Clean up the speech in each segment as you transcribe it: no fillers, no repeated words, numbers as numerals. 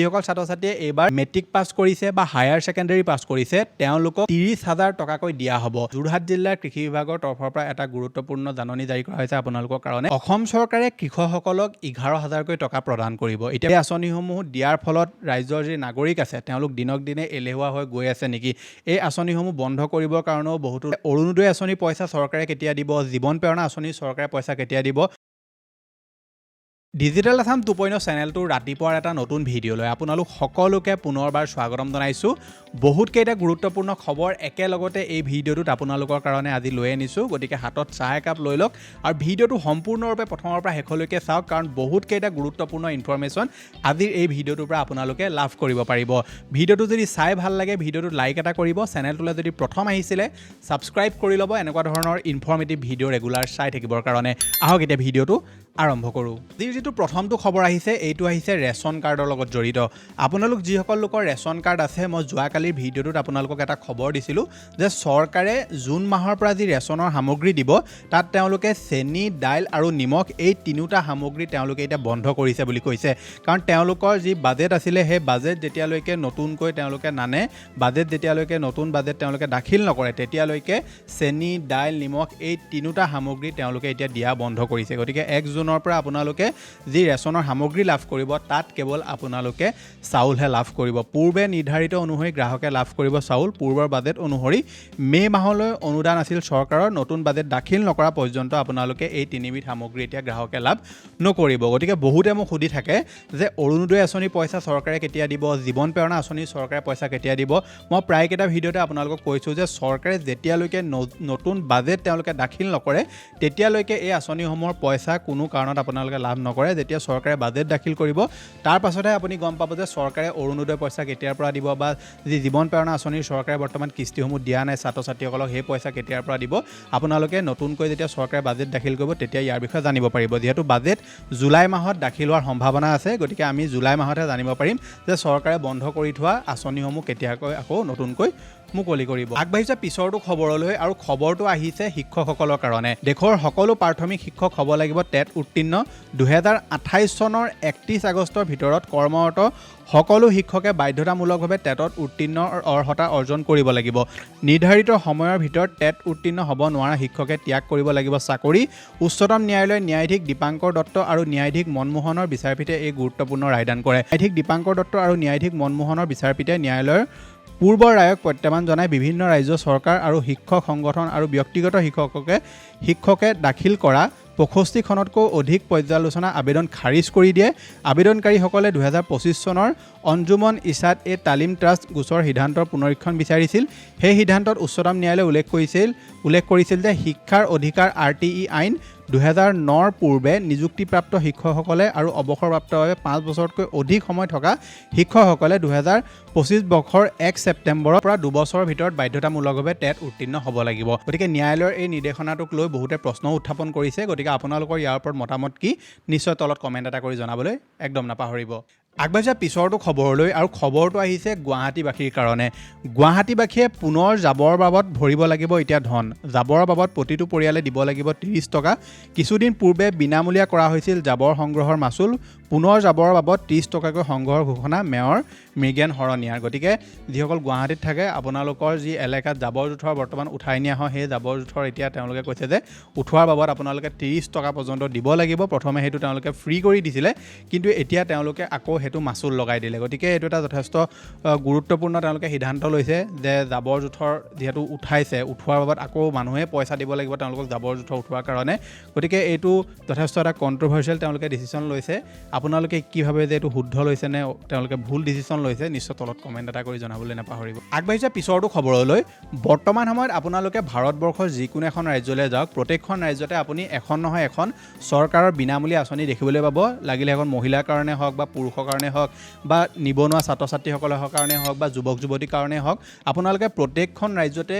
যিসকল ছাত্ৰ ছাত্ৰীয়ে এইবাৰ মেট্ৰিক পাছ কৰিছে বা হায়াৰ ছেকেণ্ডাৰী পাছ কৰিছে তেওঁলোকক 30,000 টকাকৈ দিয়া হ'ব। যোৰহাট জিলাৰ কৃষি বিভাগৰ তৰফৰ পৰা এটা গুৰুত্বপূৰ্ণ জাননী জাৰি কৰা হৈছে আপোনালোকৰ কাৰণে। অসম চৰকাৰে কৃষকসকলক 11,000কৈ টকা প্ৰদান কৰিব। এতিয়া এই আঁচনিসমূহ দিয়াৰ ফলত ৰাজ্যৰ যি নাগৰিক আছে তেওঁলোক দিনক দিনে এলেহুৱা হৈ গৈ আছে নেকি? এই আঁচনিসমূহ বন্ধ কৰিবৰ কাৰণেও বহুতো অৰুণোদয় আঁচনি পইচা চৰকাৰে কেতিয়া দিব, জীৱন প্ৰেৰণা আঁচনি চৰকাৰে পইচা কেতিয়া দিব। ডিজিটেল আছাম 2.0 চেনেলটোৰ ৰাতিপুৱাৰ এটা নতুন ভিডিঅ'লৈ আপোনালোক সকলোকে পুনৰবাৰ স্বাগতম জনাইছোঁ। বহুতকেইটা গুৰুত্বপূৰ্ণ খবৰ একেলগতে এই ভিডিঅ'টোত আপোনালোকৰ কাৰণে আজি লৈ আনিছোঁ। গতিকে হাতত চাহ একাপ লৈ লওক আৰু ভিডিঅ'টো সম্পূৰ্ণৰূপে প্ৰথমৰ পৰা শেষলৈকে চাওক, কাৰণ বহুতকেইটা গুৰুত্বপূৰ্ণ ইনফৰমেশ্যন আজিৰ এই ভিডিঅ'টোৰ পৰা আপোনালোকে লাভ কৰিব পাৰিব। ভিডিঅ'টো যদি চাই ভাল লাগে ভিডিঅ'টোত লাইক এটা কৰিব, চেনেলটোলৈ যদি প্ৰথম আহিছিলে ছাবস্ক্ৰাইব কৰি ল'ব এনেকুৱা ধৰণৰ ইনফৰ্মেটিভ ভিডিঅ' ৰেগুলাৰ চাই থাকিবৰ কাৰণে। আহক এতিয়া ভিডিঅ'টো আৰম্ভ কৰোঁ। আজিৰ যিটো প্ৰথমটো খবৰ আহিছে এইটো আহিছে ৰেচন কাৰ্ডৰ লগত জড়িত। আপোনালোক যিসকল লোকৰ ৰেচন কাৰ্ড আছে, মই যোৱাকালিৰ ভিডিঅ'টোত আপোনালোকক এটা খবৰ দিছিলোঁ যে চৰকাৰে জুন মাহৰ পৰা যি ৰেচনৰ সামগ্ৰী দিব তাত তেওঁলোকে চেনি, দাইল আৰু নিমখ এই তিনিওটা সামগ্ৰী তেওঁলোকে এতিয়া বন্ধ কৰিছে বুলি কৈছে। কাৰণ তেওঁলোকৰ যি বাজেট আছিলে সেই বাজেট যেতিয়ালৈকে নতুনকৈ তেওঁলোকে নানে, নতুন বাজেট তেওঁলোকে দাখিল নকৰে তেতিয়ালৈকে চেনি, দাইল, নিমখ এই তিনিওটা সামগ্ৰী তেওঁলোকে এতিয়া দিয়া বন্ধ কৰিছে। গতিকে 1 জুনৰ পৰা আপোনালোকে যি ৰেচনৰ সামগ্ৰী লাভ কৰিব তাত কেৱল আপোনালোকে চাউলহে লাভ কৰিব। পূৰ্বে নিৰ্ধাৰিত অনুসৰি গ্ৰাহকে লাভ কৰিব চাউল। পূৰ্বৰ বাজেট অনুসৰি মে' মাহলৈ অনুদান আছিল চৰকাৰৰ, নতুন বাজেট দাখিল নকৰা পৰ্যন্ত আপোনালোকে এই তিনিবিধ সামগ্ৰী এতিয়া গ্ৰাহকে লাভ নকৰিব। গতিকে বহুতে মোক সুধি থাকে যে অৰুণোদয় আঁচনিৰ পইচা চৰকাৰে কেতিয়া দিব, জীৱন প্ৰেৰণা আঁচনিৰ চৰকাৰে পইচা কেতিয়া দিব। মই প্ৰায়কেইটা ভিডিঅ'তে আপোনালোকক কৈছোঁ যে চৰকাৰে যেতিয়ালৈকে নতুন বাজেট তেওঁলোকে দাখিল নকৰে তেতিয়ালৈকে এই আঁচনিসমূহৰ পইচা কোনো কাৰণত আপোনালোকে লাভ নকৰে। যেতিয়া চৰকাৰে বাজেট দাখিল কৰিব তাৰ পাছতহে আপুনি গম পাব যে চৰকাৰে অৰুণোদয় পইচা কেতিয়াৰ পৰা দিব, বা যি জীৱন প্ৰেৰণা আঁচনিৰ চৰকাৰে বৰ্তমান কিস্তিসমূহ দিয়া নাই ছাত্ৰ ছাত্ৰীসকলক সেই পইচা কেতিয়াৰ পৰা দিব। আপোনালোকে নতুনকৈ যেতিয়া চৰকাৰে বাজেট দাখিল কৰিব তেতিয়া ইয়াৰ বিষয়ে জানিব পাৰিব। যিহেতু বাজেট জুলাই মাহত দাখিল হোৱাৰ সম্ভাৱনা আছে, গতিকে আমি জুলাই মাহতহে জানিব পাৰিম যে চৰকাৰে বন্ধ কৰি থোৱা আঁচনিসমূহ কেতিয়াকৈ আকৌ নতুনকৈ মুকলি কৰিব। আগবাঢ়িছে পিছৰটো খবৰলৈ, আৰু খবৰটো আহিছে শিক্ষকসকলৰ কাৰণে। দেশৰ সকলো প্ৰাথমিক শিক্ষক হ'ব লাগিব টেট উত্তীৰ্ণ। 2028 চনৰ 31 আগষ্টৰ ভিতৰত কৰ্মৰত সকলো শিক্ষকে বাধ্যতামূলকভাৱে টেটত উত্তীৰ্ণৰ অৰ্হতা অৰ্জন কৰিব লাগিব। নিৰ্ধাৰিত সময়ৰ ভিতৰত টেট উত্তীৰ্ণ হ'ব নোৱাৰা শিক্ষকে ত্যাগ কৰিব লাগিব চাকৰি। উচ্চতম ন্যায়ালয়ৰ ন্যায়াধীশ দীপাংকৰ দত্ত আৰু ন্যায়াধীশ মনমোহনৰ বিচাৰপীঠে এই গুৰুত্বপূৰ্ণ ৰায়দান কৰে। ন্যায়াধীশ দীপাংকৰ দত্ত আৰু ন্যায়াধীশ মনমোহনৰ বিচাৰপীঠে ন্যায়ালয়ৰ পূৰ্বৰ ৰায়ক প্ৰত্যাহ্বান জনাই বিভিন্ন ৰাজ্য চৰকাৰ আৰু শিক্ষক সংগঠন আৰু ব্যক্তিগত শিক্ষকে দাখিল কৰা 65খনতকৈ অধিক পৰ্যালোচনা আবেদন খাৰিজ কৰি দিয়ে। আবেদনকাৰীসকলে 2025 চনৰ অঞ্জুমন ইছাদ এ তালিম ট্ৰাষ্ট গোচৰ সিদ্ধান্তৰ পুনৰীক্ষণ বিচাৰিছিল। সেই সিদ্ধান্তত উচ্চতম ন্যায়ালয়ে উল্লেখ কৰিছিল যে শিক্ষাৰ অধিকাৰ RTE আইন 2009ৰ পূৰ্বে নিযুক্তিপ্ৰাপ্ত শিক্ষকসকলে আৰু অৱসৰপ্ৰাপ্তভাৱে 5 বছৰতকৈ অধিক সময় থকা শিক্ষকসকলে 2025 বৰ্ষৰ 1 ছেপ্টেম্বৰৰ পৰা 2 বছৰৰ ভিতৰত বাধ্যতামূলকভাৱে টেট উত্তীৰ্ণ হ'ব লাগিব। গতিকে ন্যায়ালয়ৰ এই নিৰ্দেশনাটোক লৈ বহুতে প্ৰশ্ন উত্থাপন কৰিছে। গতিকে আপোনালোকৰ ইয়াৰ ওপৰত মতামত কি নিশ্চয় তলত কমেণ্ট এটা কৰি জনাবলৈ একদম নাপাহৰিব। আগবাঢ়িছে পিছৰটো খবৰলৈ, আৰু খবৰটো আহিছে গুৱাহাটীবাসীৰ কাৰণে। গুৱাহাটীবাসীয়ে পুনৰ জাবৰ বাবদ ভৰিব লাগিব এতিয়া ধন। জাবৰৰ বাবদ প্ৰতিটো পৰিয়ালে দিব লাগিব 30 টকা। কিছুদিন পূৰ্বে বিনামূলীয়া কৰা হৈছিল জাবৰ সংগ্ৰহৰ মাচুল। পুনৰ জাবৰৰ বাবদ 30 টকাকৈ সংগ্ৰহৰ ঘোষণা মেয়ৰ মৃগেন শৰণীয়াৰ। গতিকে যিসকল গুৱাহাটীত থাকে আপোনালোকৰ যি এলেকাত জাবৰ জোঁথৰ বৰ্তমান উঠাই নিয়া হয় সেই জাবৰ জোঁথৰ এতিয়া তেওঁলোকে কৈছে যে উঠোৱাৰ বাবদ আপোনালোকে 30 টকা পৰ্যন্ত দিব লাগিব। প্ৰথমে সেইটো তেওঁলোকে ফ্ৰী কৰি দিছিলে, কিন্তু এতিয়া তেওঁলোকে আকৌ সেইটো মাচুল লগাই দিলে। গতিকে এইটো এটা যথেষ্ট গুৰুত্বপূৰ্ণ তেওঁলোকে সিদ্ধান্ত লৈছে যে জাবৰ জোঁথৰ যিহেতু উঠাইছে, উঠোৱাৰ বাবদ আকৌ মানুহে পইচা দিব লাগিব তেওঁলোকক জাবৰ জোঁথৰ উঠোৱাৰ কাৰণে। গতিকে এইটো যথেষ্ট এটা কণ্ট্ৰভাৰ্চিয়েল তেওঁলোকে ডিচিশ্যন লৈছে। আপোনালোকে কি ভাবে যে এইটো শুদ্ধ লৈছে নে তেওঁলোকে ভুল ডিচিশ্যন লৈছে নিশ্চয় তলত কমেণ্ট এটা কৰি জনাবলৈ নাপাহৰিব। আগবাঢ়িছে পিছৰটো খবৰলৈ। বৰ্তমান সময়ত আপোনালোকে ভাৰতবৰ্ষৰ যিকোনো এখন ৰাজ্যলৈ যাওক, প্ৰত্যেকখন ৰাজ্যতে আপুনি এখন নহয় এখন চৰকাৰৰ বিনামূলীয়া আঁচনি দেখিবলৈ পাব। লাগিলে এখন মহিলাৰ কাৰণে হওক বা পুৰুষৰ কাৰণে হওক বা নিবনুৱা ছাত্ৰ ছাত্ৰীসকলৰ কাৰণে হওক বা যুৱক যুৱতীৰ কাৰণে হওক, আপোনালোকে প্ৰত্যেকখন ৰাজ্যতে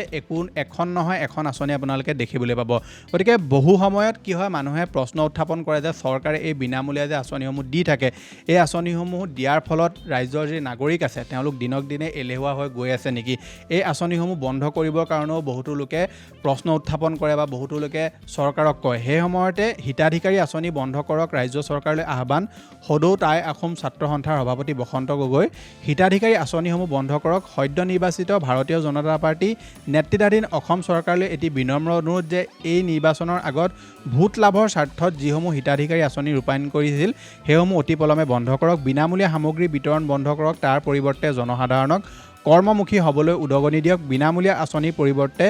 এখন নহয় এখন আঁচনি আপোনালোকে দেখিবলৈ পাব। গতিকে বহু সময়ত কি হয়, মানুহে প্ৰশ্ন উত্থাপন কৰে যে চৰকাৰে এই বিনামূলীয়া যে আঁচনিসমূহ দি থাকে এই আঁচনিসমূহ দিয়াৰ ফলত ৰাজ্যৰ যি নাগৰিক আছে তেওঁলোক দিনক দিনে এলেহুৱা হৈ গৈ আছে নেকি এই আঁচনিসমূহ বন্ধ কৰিবৰ কাৰণেও বহুতো লোকে প্ৰশ্ন উত্থাপন কৰে বা বহুতো লোকে চৰকাৰক কয় সেই সময়তে হিতাধিকাৰী আঁচনি বন্ধ কৰক ৰাজ্য চৰকাৰলৈ আহ্বান সদৌ টাই আহোম ছাত্ৰ সন্থাৰ সভাপতি বসন্ত গগৈ হিতাধিকাৰী আঁচনিসমূহ বন্ধ কৰক সদ্য নিৰ্বাচিত ভাৰতীয় জনতা পাৰ্টি নেতৃত্বাধীন অসম চৰকাৰলৈ এটি বিনম্ৰ অনুৰোধ যে এই নিৰ্বাচনৰ আগত ভোট লাভৰ স্বাৰ্থত যিসমূহ হিতাধিকাৰী আঁচনি ৰূপায়ণ কৰিছিল সেইসমূহ অতি পলমে বন্ধ কৰক বিনামূলীয়া সামগ্ৰী বিতৰণ বন্ধ কৰক তাৰ পৰিৱৰ্তে জনসাধাৰণক কৰ্মমুখী হ'বলৈ উদগনি দিয়ক বিনামূলীয়া আঁচনিৰ পৰিৱৰ্তে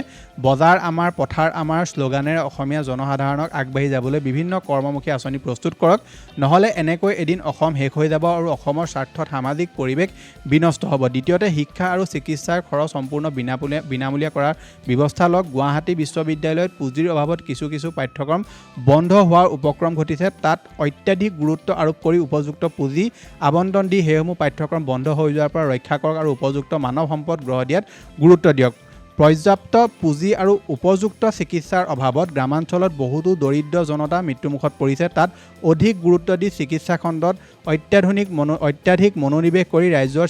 বজাৰ আমাৰ পথাৰ আমাৰ শ্লোগানেৰে অসমীয়া জনসাধাৰণক আগবাঢ়ি যাবলৈ বিভিন্ন কৰ্মমুখী আঁচনি প্ৰস্তুত কৰক নহ'লে এনেকৈ এদিন অসম শেষ হৈ যাব আৰু অসমৰ স্বাৰ্থত সামাজিক পৰিৱেশ বিনষ্ট হ'ব দ্বিতীয়তে শিক্ষা আৰু চিকিৎসাৰ খৰচ সম্পূৰ্ণ বিনামূলীয়া কৰাৰ ব্যৱস্থা লওক গুৱাহাটী বিশ্ববিদ্যালয়ত পুঁজিৰ অভাৱত কিছু পাঠ্যক্ৰম বন্ধ হোৱাৰ উপক্ৰম ঘটিছে তাত অত্যাধিক গুৰুত্ব আৰোপ কৰি উপযুক্ত পুঁজি আবণ্টন দি সেইসমূহ পাঠ্যক্ৰম বন্ধ হৈ যোৱাৰ পৰা ৰক্ষা কৰক আৰু উপযুক্ত মানৱ সম্পদ গঢ় দিয়াত গুৰুত্ব দিয়ক পৰ্যাপ্ত পুঁজি আৰু উপযুক্ত চিকিৎসাৰ অভাৱত গ্ৰামাঞ্চলত বহুতো দৰিদ্ৰ জনতা মৃত্যুমুখত পৰিছে তাত অধিক গুৰুত্ব দি চিকিৎসা খণ্ডত অত্যাধিক মনোনিৱেশ কৰি ৰাজ্যৰ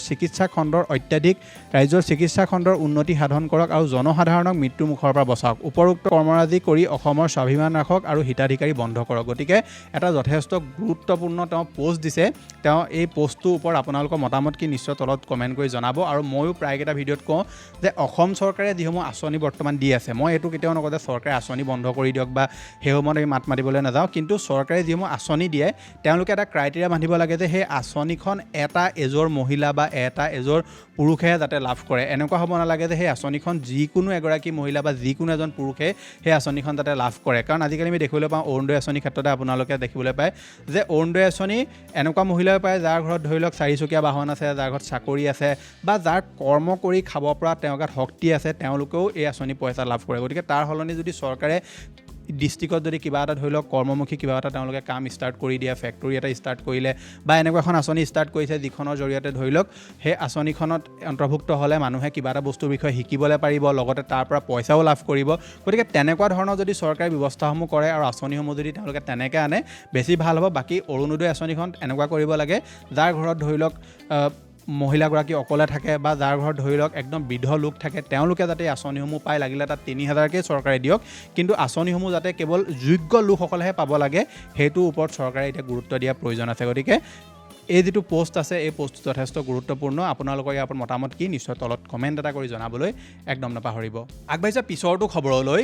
চিকিৎসা খণ্ডৰ উন্নতি সাধন কৰক আৰু জনসাধাৰণক মৃত্যুমুখৰ পৰা বচাওক উপৰোক্ত কৰ্মৰাজি কৰি অসমৰ স্বাভিমান ৰাখক আৰু হিতাধিকাৰী বন্ধ কৰক গতিকে এটা যথেষ্ট গুৰুত্বপূৰ্ণ তেওঁ পোষ্ট দিছে তেওঁ এই পোষ্টটোৰ ওপৰত আপোনালোকৰ মতামত কি নিশ্চয় তলত কমেণ্ট কৰি জনাব আৰু ময়ো প্ৰায়কেইটা ভিডিঅ'ত কওঁ যে অসম চৰকাৰে যিসমূহ আঁচনি বৰ্তমান দি আছে মই এইটো কেতিয়াও নকওঁ যে চৰকাৰে আঁচনি বন্ধ কৰি দিয়ক বা সেইসমূহত আমি মাত মাতিবলৈ নাযাওঁ কিন্তু চৰকাৰে যিসমূহ আঁচনি দিয়ে তেওঁলোকে এটা ক্ৰাইটেৰিয়া বান্ধিব লাগে যে সেই আঁচনিখন এটা এজৰ মহিলা বা এটা এজৰ পুৰুষেহে যাতে লাভ কৰে এনেকুৱা হ'ব নালাগে যে সেই আঁচনিখন যিকোনো এগৰাকী মহিলা বা যিকোনো এজন পুৰুষে সেই আঁচনিখন যাতে লাভ কৰে কাৰণ আজিকালি আমি দেখিবলৈ পাওঁ অৰুণোদয় আঁচনিৰ ক্ষেত্ৰতে আপোনালোকে দেখিবলৈ পায় যে অৰুণোদয় আঁচনি এনেকুৱা মহিলাই পায় যাৰ ঘৰত ধৰি লওক চাৰিচকীয়া বাহন আছে যাৰ ঘৰত চাকৰি আছে বা যাৰ কৰ্ম কৰি খাব পৰা তেওঁৰ গাত শক্তি আছে তেওঁলোকেও এই আঁচনি পইচা লাভ কৰে গতিকে তাৰ সলনি যদি চৰকাৰে ডিষ্ট্ৰিক্টত যদি কিবা এটা ধৰি লওক কৰ্মমুখী কিবা এটা তেওঁলোকে কাম ষ্টাৰ্ট কৰি দিয়ে ফেক্টৰী এটা ষ্টাৰ্ট কৰিলে বা এনেকুৱা এখন আঁচনি ষ্টাৰ্ট কৰিছে যিখনৰ জৰিয়তে ধৰি লওক সেই আঁচনিখনত অন্তৰ্ভুক্ত হ'লে মানুহে কিবা এটা বস্তুৰ বিষয়ে শিকিবলৈ পাৰিব লগতে তাৰ পৰা পইচাও লাভ কৰিব গতিকে তেনেকুৱা ধৰণৰ যদি চৰকাৰে ব্যৱস্থাসমূহ কৰে আৰু আঁচনিসমূহ যদি তেওঁলোকে তেনেকৈ আনে বেছি ভাল হ'ব বাকী অৰুণোদয় আঁচনিখন এনেকুৱা কৰিব লাগে যাৰ ঘৰত ধৰি লওক মহিলাগৰাকী অকলে থাকে বা যাৰ ঘৰত ধৰি লওক একদম বৃদ্ধ লোক থাকে তেওঁলোকে যাতে আঁচনিসমূহ পায় লাগিলে তাত ৩,০০০কেই চৰকাৰে দিয়ক কিন্তু আঁচনিসমূহ যাতে কেৱল যোগ্য লোকসকলেহে পাব লাগে সেইটোৰ ওপৰত চৰকাৰে এতিয়া গুৰুত্ব দিয়াৰ প্ৰয়োজন আছে গতিকে এই যিটো পোষ্ট আছে এই পোষ্টটো যথেষ্ট গুৰুত্বপূৰ্ণ আপোনালোকৰ ইয়াৰ ওপৰত মতামত কি নিশ্চয় তলত কমেণ্ট এটা কৰি জনাবলৈ একদম নাপাহৰিব আগবাঢ়িছে পিছৰটো খবৰলৈ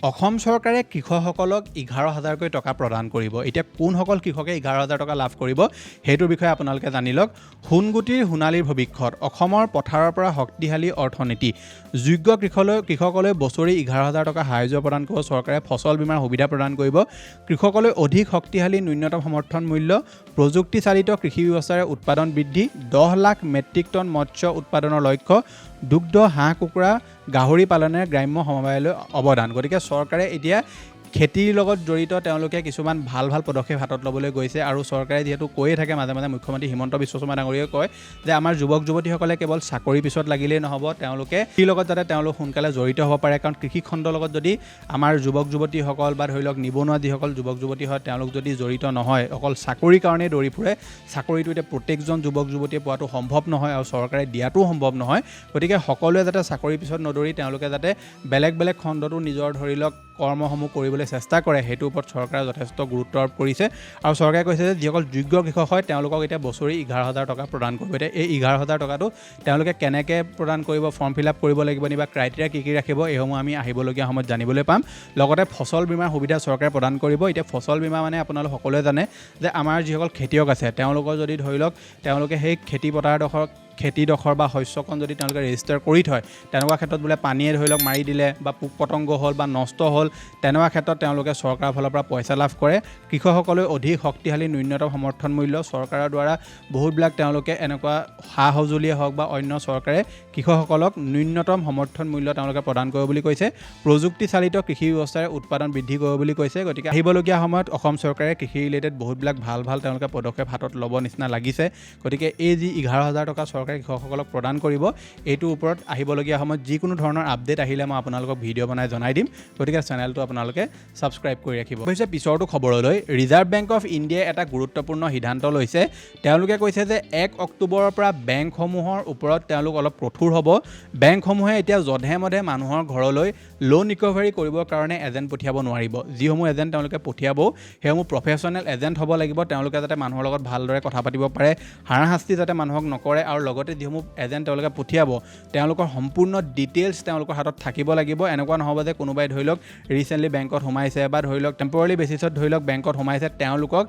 অসম চৰকাৰে কৃষকসকলক 11,000কৈ টকা প্ৰদান কৰিব এতিয়া কোনসকল কৃষকে 11,000 টকা লাভ কৰিব সেইটোৰ বিষয়ে আপোনালোকে জানি লওক সোণগুটিৰ সোণালীৰ ভৱিষ্যত অসমৰ পথাৰৰ পৰা শক্তিশালী অৰ্থনীতি যোগ্য কৃষকলৈ বছৰি 11,000 টকা সাহায্য প্ৰদান কৰিব চৰকাৰে ফচল বীমাৰ সুবিধা প্ৰদান কৰিব কৃষকলৈ অধিক শক্তিশালী ন্যূনতম সমৰ্থন মূল্য প্ৰযুক্তিচালিত কৃষি ব্যৱস্থাৰে উৎপাদন বৃদ্ধি 10 লাখ মেট্ৰিক টন মৎস্য উৎপাদনৰ লক্ষ্য দুগ্ধ হাঁহ কুকুৰা গাহৰি পালনেৰে গ্ৰাম্য সমবায়লৈ অৱদান গতিকে চৰকাৰে এতিয়া খেতিৰ লগত জড়িত তেওঁলোকে কিছুমান ভাল পদক্ষেপ হাতত ল'বলৈ গৈছে আৰু চৰকাৰে যিহেতু কৈয়ে থাকে মাজে মাজে মুখ্যমন্ত্ৰী হিমন্ত বিশ্ব শৰ্মা ডাঙৰীয়াই কয় যে আমাৰ যুৱক যুৱতীসকলে কেৱল চাকৰি পিছত লাগিলেই নহ'ব তেওঁলোকে কৃষিৰ লগত যাতে তেওঁলোক সোনকালে জড়িত হ'ব পাৰে কাৰণ কৃষি খণ্ডৰ লগত যদি আমাৰ যুৱক যুৱতীসকল বা ধৰি লওক নিবনুৱা যিসকল যুৱক যুৱতী হয় তেওঁলোক যদি জড়িত নহয় অকল চাকৰিৰ কাৰণেই দৌৰি ফুৰে চাকৰিটো এতিয়া প্ৰত্যেকজন যুৱক যুৱতীয়ে পোৱাটো সম্ভৱ নহয় আৰু চৰকাৰে দিয়াটো সম্ভৱ নহয় গতিকে সকলোৱে যাতে চাকৰিৰ পিছত নদৌৰি তেওঁলোকে যাতে বেলেগ খণ্ডতো নিজৰ ধৰি লওক কৰ্মসমূহ কৰিবলৈ চেষ্টা কৰে সেইটোৰ ওপৰত চৰকাৰে যথেষ্ট গুৰুত্ব আৰোপ কৰিছে আৰু চৰকাৰে কৈছে যে যিসকল যোগ্য কৃষক হয় তেওঁলোকক এতিয়া বছৰি 11,000 টকা প্ৰদান কৰিব এতিয়া এই 11,000 টকাটো তেওঁলোকে কেনেকৈ প্ৰদান কৰিব ফৰ্ম ফিল আপ কৰিব লাগিব নি বা ক্ৰাইটেৰিয়া কি ৰাখিব এইসমূহ আমি আহিবলগীয়া সময়ত জানিবলৈ পাম লগতে ফচল বীমাৰ সুবিধা চৰকাৰে প্ৰদান কৰিব এতিয়া ফচল বীমা মানে আপোনালোক সকলোৱে জানে যে আমাৰ যিসকল খেতিয়ক আছে তেওঁলোকৰ যদি ধৰি লওক তেওঁলোকে সেই খেতিডোখৰ বা শস্যকণ যদি তেওঁলোকে ৰেজিষ্টাৰ কৰি থয় তেনেকুৱা ক্ষেত্ৰত বোলে পানীয়ে ধৰি লওক মাৰি দিলে বা পোক পতংগ হ'ল বা নষ্ট হ'ল তেনেকুৱা ক্ষেত্ৰত তেওঁলোকে চৰকাৰৰ ফালৰ পৰা পইচা লাভ কৰে কৃষকসকলে অধিক শক্তিশালী ন্যূনতম সমৰ্থন মূল্য চৰকাৰৰ দ্বাৰা বহুতবিলাক তেওঁলোকে এনেকুৱা সা সঁজুলিয়ে হওক বা অন্য চৰকাৰে কৃষকসকলক ন্যূনতম সমৰ্থন মূল্য তেওঁলোকে প্ৰদান কৰিব বুলি কৈছে প্ৰযুক্তিচালিত কৃষি ব্যৱস্থাৰে উৎপাদন বৃদ্ধি কৰিব বুলি কৈছে গতিকে আহিবলগীয়া সময়ত অসম চৰকাৰে কৃষি ৰিলেটেড বহুতবিলাক ভাল তেওঁলোকে পদক্ষেপ হাতত ল'ব নিচিনা লাগিছে গতিকে এই যি 11,000 টকা চৰকাৰে কৃষকসকলক প্ৰদান কৰিব এইটোৰ ওপৰত আহিবলগীয়া সময়ত যিকোনো ধৰণৰ আপডেট আহিলে মই আপোনালোকক ভিডিঅ' বনাই জনাই দিম গতিকে চেনেলটো আপোনালোকে ছাবস্ক্ৰাইব কৰি ৰাখিব হৈছে পিছৰটো খবৰলৈ ৰিজাৰ্ভ বেংক অফ ইণ্ডিয়াই এটা গুৰুত্বপূৰ্ণ সিদ্ধান্ত লৈছে তেওঁলোকে কৈছে যে 1 অক্টোবৰৰ পৰা বেংকসমূহৰ ওপৰত তেওঁলোক অলপ কঠোৰ হ'ব বেংকসমূহে এতিয়া যধে মধে মানুহৰ ঘৰলৈ লোন ৰিকভাৰী কৰিবৰ কাৰণে এজেণ্ট পঠিয়াব নোৱাৰিব যিসমূহ এজেণ্ট তেওঁলোকে পঠিয়াব সেইসমূহ প্ৰফেশ্যনেল এজেণ্ট হ'ব লাগিব তেওঁলোকে যাতে মানুহৰ লগত ভালদৰে কথা পাতিব পাৰে হাৰাশাস্তি যাতে মানুহক নকৰে আৰু লগতে যিসমূহ এজেণ্ট তেওঁলোকে পঠিয়াব তেওঁলোকৰ সম্পূৰ্ণ ডিটেইলছ তেওঁলোকৰ হাতত থাকিব লাগিব এনেকুৱা নহ'ব যে কোনোবাই ধৰি লওক ৰিচেণ্টলি বেংকত সোমাইছে বা ধৰি লওক টেম্পৰাৰী বেচিছত ধৰি লওক বেংকত সোমাইছে তেওঁলোকক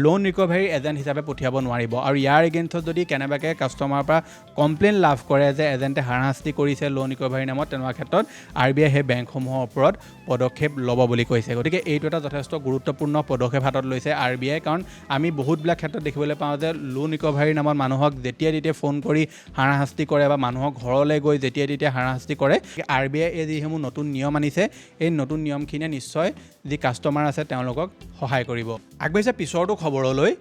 লোন ৰিকভাৰী এজেণ্ট হিচাপে পঠিয়াব নোৱাৰিব আৰু ইয়াৰ এগেইনষ্টত যদি কেনেবাকৈ কাষ্টমাৰৰ পৰা কমপ্লেইন লাভ কৰে যে এজেণ্টে হাৰাশাস্তি কৰিছে লোন ৰিকভাৰী নামত তেনেকুৱা ক্ষেত্ৰত RBI সেই বেংকসমূহৰ ওপৰত পদক্ষেপ ল'ব বুলি কৈছে গতিকে এইটো এটা যথেষ্ট গুৰুত্বপূৰ্ণ পদক্ষেপ হাতত লৈছে RBI কাৰণ আমি বহুতবিলাক ক্ষেত্ৰত দেখিবলৈ পাওঁ যে লোন ৰিকভাৰীৰ নামত মানুহক যেতিয়া তেতিয়া ফোন কৰি হাৰাশাস্তি কৰে বা মানুহক ঘৰলৈ গৈ যেতিয়া তেতিয়া হাৰাশাস্তি কৰে RBI এই যিসমূহ নতুন নিয়ম আনিছে এই নতুন নিয়মখিনিয়ে নিশ্চয় যি কাষ্টমাৰ আছে তেওঁলোকক সহায় কৰিব আগবাঢ়িছে পিছৰটো খবৰলৈ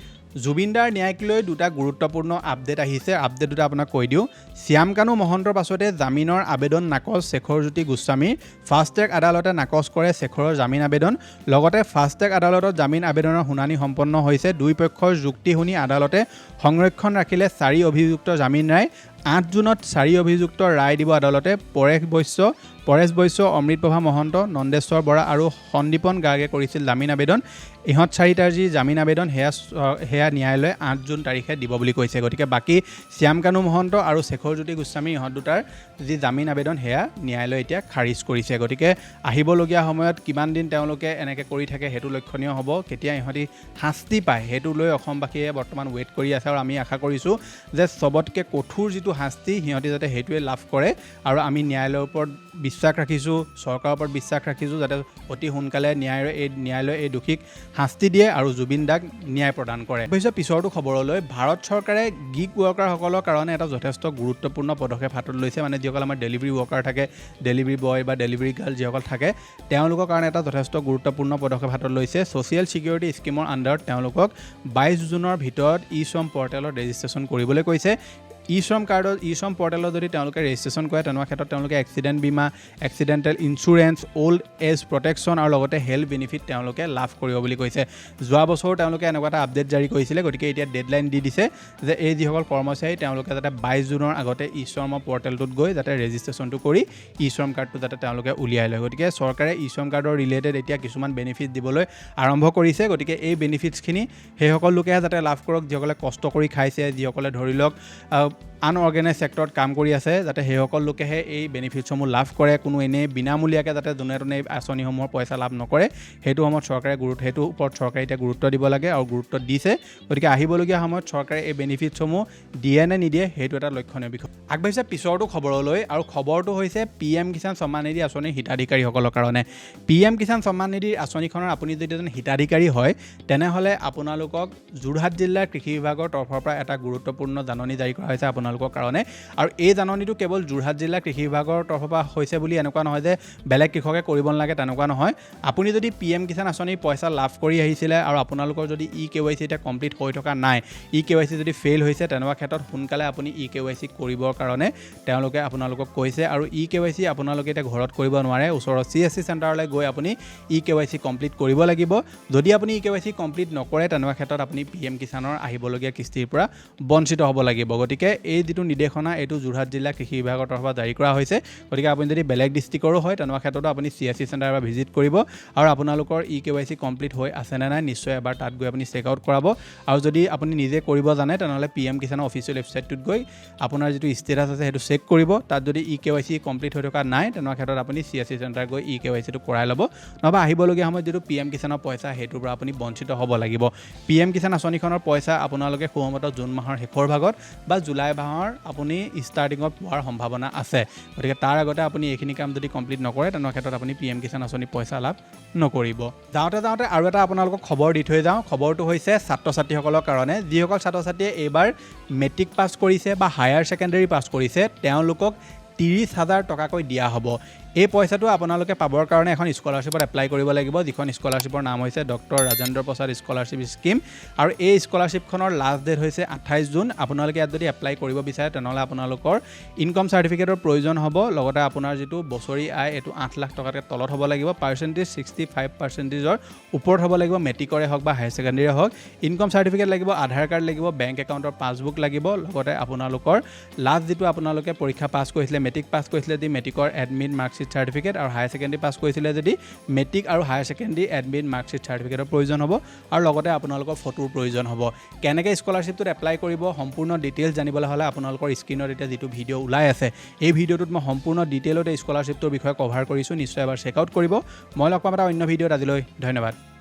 জুবিনদাৰ ন্যায়ক লৈ দুটা গুৰুত্বপূৰ্ণ আপডেট আহিছে আপডেট দুটা আপোনাক কৈ দিওঁ শ্যাম কানু মহন্তৰ পাছতে জামিনৰ আবেদন নাকচ শেখৰজ্যোতি গোস্বামীৰ ফাষ্ট ট্ৰেক আদালতে নাকচ কৰে শেখৰৰ জামিন আবেদন লগতে ফাষ্ট ট্ৰেক আদালতত জামিন আবেদনৰ শুনানি সম্পন্ন হৈছে দুই পক্ষৰ যুক্তি শুনি আদালতে সংৰক্ষণ ৰাখিলে 4 অভিযুক্ত জামিন ৰায় 8 জুনত 4 অভিযুক্তৰ ৰায় দিব আদালতে পৰেশ বৈশ্য অমৃতপ্ৰভা মহন্ত নন্দেশ্বৰ বৰা আৰু সন্দীপন গাৰ্গে কৰিছিল জামিন আবেদন ইহঁত 4টাৰ যি জামিন আবেদন সেয়া ন্যায়ালয়ে 8 জুন তাৰিখে দিব বুলি কৈছে গতিকে বাকী শ্যাম কানু মহন্ত আৰু শেখৰজ্যোতি গোস্বামী ইহঁত দুটাৰ যি জামিন আবেদন সেয়া ন্যায়ালয়ে এতিয়া খাৰিজ কৰিছে গতিকে আহিবলগীয়া সময়ত কিমান দিন তেওঁলোকে এনেকৈ কৰি থাকে সেইটো লক্ষণীয় হ'ব কেতিয়া ইহঁতি শাস্তি পায় সেইটো লৈ অসমবাসীয়ে বৰ্তমান ৱেইট কৰি আছে আৰু আমি আশা কৰিছোঁ যে চবতকৈ কঠোৰ যিটো শাস্তি সিহঁতি যাতে সেইটোৱে লাভ কৰে আৰু আমি ন্যায়ালয়ৰ ওপৰত বিশ্বাস ৰাখিছোঁ চৰকাৰৰ ওপৰত বিশ্বাস ৰাখিছোঁ যাতে অতি সোনকালে ন্যায়ালয়ে এই দোষীক শাস্তি দিয়ে আৰু জুবিন দাক ন্যায় প্ৰদান কৰে অৱশ্যে পিছৰটো খবৰলৈ ভাৰত চৰকাৰে গিগ ৱৰ্কাৰসকলৰ কাৰণে এটা যথেষ্ট গুৰুত্বপূৰ্ণ পদক্ষেপ হাতত লৈছে মানে যিসকল আমাৰ ডেলিভাৰী ৱৰ্কাৰ থাকে ডেলিভাৰী বয় বা ডেলিভাৰী গাৰ্ল যিসকল থাকে তেওঁলোকৰ কাৰণে এটা যথেষ্ট গুৰুত্বপূৰ্ণ পদক্ষেপ হাতত লৈছে ছ'চিয়েল ছিকিউৰিটি স্কিমৰ আণ্ডাৰত তেওঁলোকক 22 জুনৰ ভিতৰত শ্ৰম পৰ্টেলত ৰেজিষ্ট্ৰেশ্যন কৰিবলৈ কৈছে শ্ৰম পৰ্টেলত যদি তেওঁলোকে ৰেজিষ্ট্ৰেশ্যন কৰে তেনেকুৱা ক্ষেত্ৰত তেওঁলোকে এক্সিডেণ্ট বীমা accidental insurance old age protection আৰু লগতে হেল্থ বেনিফিট তেওঁলোকে লাভ কৰিব বুলি কৈছে যোৱা বছৰ তেওঁলোকে এনেকুৱা এটা আপডেট জাৰি কৰিছিলে গতিকে এতিয়া ডেডলাইন দি দিছে যে এই যিসকল কৰ্মচাৰী তেওঁলোকে যাতে 22 জুনৰ আগতে শ্ৰম পৰ্টেলটোত গৈ যাতে ৰেজিষ্ট্ৰেশ্যনটো কৰি শ্ৰম কাৰ্ডটো যাতে তেওঁলোকে উলিয়াই লয় গতিকে চৰকাৰে শ্ৰম কাৰ্ডৰ ৰিলেটেড এতিয়া কিছুমান বেনিফিট দিবলৈ আৰম্ভ কৰিছে গতিকে এই বেনিফিটছখিনি সেইসকল লোকেহে যাতে লাভ কৰক যিসকলে কষ্ট কৰি খাইছে যিসকলে ধৰি লওক আনঅৰ্গেনাইজ ছেক্টৰত কাম কৰি আছে যাতে সেইসকল লোকেহে এই বেনিফিটছসমূহ লাভ কৰে কোনো এনেই বিনামূলীয়াকৈ যাতে যোনে তোনে এই আঁচনিসমূহৰ পইচা লাভ নকৰে সেইটো সময়ত সেইটোৰ ওপৰত চৰকাৰে এতিয়া গুৰুত্ব দিব লাগে আৰু গুৰুত্ব দিছে গতিকে আহিবলগীয়া সময়ত চৰকাৰে এই বেনিফিটছসমূহ দিয়ে নে নিদিয়ে সেইটো এটা লক্ষণীয় বিষয় আগবাঢ়িছে পিছৰটো খবৰলৈ আৰু খবৰটো হৈছে PM কিষাণ সন্মান নিধি আঁচনিৰ হিতাধিকাৰীসকলৰ কাৰণে PM কিষাণ সন্মান নিধিৰ আঁচনিখনৰ আপুনি যদি এজন হিতাধিকাৰী হয় তেনেহ'লে আপোনালোকক যোৰহাট জিলাৰ কৃষি বিভাগৰ তৰফৰ পৰা এটা গুৰুত্বপূৰ্ণ জাননী জাৰি কৰা হৈছে আপোনালোকৰ কাৰণে আৰু এই জাননীটো কেৱল যোৰহাট জিলা কৃষি বিভাগৰ তৰফৰ পৰা হৈছে বুলি এনেকুৱা নহয় যে বেলেগ কৃষকে কৰিব নালাগে তেনেকুৱা নহয় আপুনি যদি PM কিষাণ আঁচনিৰ পইচা লাভ কৰি আহিছিলে আৰু আপোনালোকৰ যদি KYC এতিয়া কমপ্লিট হৈ থকা নাই KYC যদি ফেইল হৈছে তেনেকুৱা ক্ষেত্ৰত সোনকালে আপুনি KYC কৰিবৰ কাৰণে তেওঁলোকে আপোনালোকক কৈছে আৰু KYC আপোনালোকে এতিয়া ঘৰত কৰিব নোৱাৰে ওচৰৰ CSC চেণ্টাৰলৈ গৈ আপুনি KYC কমপ্লিট কৰিব লাগিব যদি আপুনি KYC কমপ্লিট নকৰে তেনেকুৱা ক্ষেত্ৰত আপুনি PM কিষাণৰ আহিবলগীয়া কিস্তিৰ পৰা বঞ্চিত হ'ব লাগিব গতিকে এই যিটো নিৰ্দেশনা এইটো যোৰহাট জিলা কৃষি বিভাগৰ তৰফৰ জাৰি কৰা হৈছে গতিকে আপুনি যদি বেলেগ ডিষ্ট্ৰিক্টৰো হয় তেনেকুৱা ক্ষেত্ৰতো আপুনি CSC চেণ্টাৰৰ পৰা ভিজিট কৰিব আৰু আপোনালোকৰ KYC কমপ্লিট হৈ আছে নে নাই নিশ্চয় এবাৰ তাত গৈ আপুনি চেক আউট কৰাব আৰু যদি আপুনি নিজে কৰিব জানে তেনেহ'লে PM কিষাণৰ অফিচিয়েল ৱেবছাইটটোত গৈ আপোনাৰ যিটো ষ্টেটাছ আছে সেইটো চেক কৰিব তাত যদি KYC কমপ্লিট হৈ থকা নাই তেনেকুৱা ক্ষেত্ৰত আপুনি CSC চেণ্টাৰ গৈ KYCটো কৰাই ল'ব নহবা আহিবলগীয়া সময়ত যিটো PM কিষাণৰ পইচা সেইটোৰ পৰা আপুনি বঞ্চিত হ'ব লাগিব PM কিষাণ আঁচনিখনৰ পইচা আপোনালোকে সম্ভৱতঃ জুন মাহৰ শেষৰ ভাগত বা জুলাই মাহৰ আপুনি ষ্টাৰ্টিঙত পোৱাৰ সম্ভাৱনা আছে গতিকে তাৰ আগতে আপুনি এইখিনি কাম যদি কমপ্লিট নকৰে তেনেকুৱা ক্ষেত্ৰত আপুনি PM কিষাণ আঁচনিৰ পইচা লাভ নকৰিব যাওঁতে আৰু এটা আপোনালোকক খবৰ দি থৈ যাওঁ খবৰটো হৈছে ছাত্ৰ ছাত্ৰীসকলৰ কাৰণে যিসকল ছাত্ৰ ছাত্ৰীয়ে এইবাৰ মেট্ৰিক পাছ কৰিছে বা হায়াৰ ছেকেণ্ডেৰী পাছ কৰিছে তেওঁলোকক 30,000 টকাকৈ দিয়া হ'ব এই পইচাটো আপোনালোকে পাবৰ কাৰণে এখন স্কলাৰশ্বিপত এপ্লাই কৰিব লাগিব যিখন স্কলাৰশ্বিপৰ নাম হৈছে doctor Rajendra Prasad scholarship scheme আৰু এই স্কলাৰশ্বিপখনৰ লাষ্ট ডেট হৈছে 28 জুন আপোনালোকে ইয়াত যদি এপ্লাই কৰিব বিচাৰে তেনেহ'লে আপোনালোকৰ ইনকম চাৰ্টিফিকেটৰ প্ৰয়োজন হ'ব লগতে আপোনাৰ যিটো বছৰি আয় এইটো 8 লাখ টকাতকৈ তলত হ'ব লাগিব পাৰ্চেণ্টেজ 65%ৰ ওপৰত হ'ব লাগিব মেট্ৰিকৰে হওক বা হায়াৰ ছেকেণ্ডেৰীৰে হওক ইনকম চাৰ্টিফিকেট লাগিব আধাৰ কাৰ্ড লাগিব বেংক একাউণ্টৰ পাছবুক লাগিব লগতে আপোনালোকৰ লাষ্ট যিটো আপোনালোকে পৰীক্ষা পাছ কৰিছিলে মেট্ৰিক পাছ কৰিছিলে যদি মেট্ৰিকৰ এডমিট মাৰ্কশ্বিট চাৰ্টিফিকেট আৰু হায়াৰ ছেকেণ্ডেৰী পাছ কৰিছিলে যদি মেট্ৰিক আৰু হায়াৰ ছেকেণ্ডেৰী এডমিট মাৰ্কশ্বিট চাৰ্টিফিকেটৰ প্ৰয়োজন হ'ব আৰু লগতে আপোনালোকৰ ফটোৰ প্ৰয়োজন হ'ব কেনেকৈ স্কলাৰশ্বিপটোত এপ্লাই কৰিব সম্পূৰ্ণ ডিটেইলছ জানিবলৈ হ'লে আপোনালোকৰ স্ক্ৰীনত এতিয়া যিটো ভিডিঅ' ওলাই আছে এই ভিডিঅ'টোত মই সম্পূৰ্ণ ডিটেইলতে স্কলাৰশ্বিপটোৰ বিষয়ে কভাৰ কৰিছোঁ নিশ্চয় এবাৰ চেকআউট কৰিব মই লগ পাম এটা অন্য ভিডিঅ'ত আজিলৈ ধন্যবাদ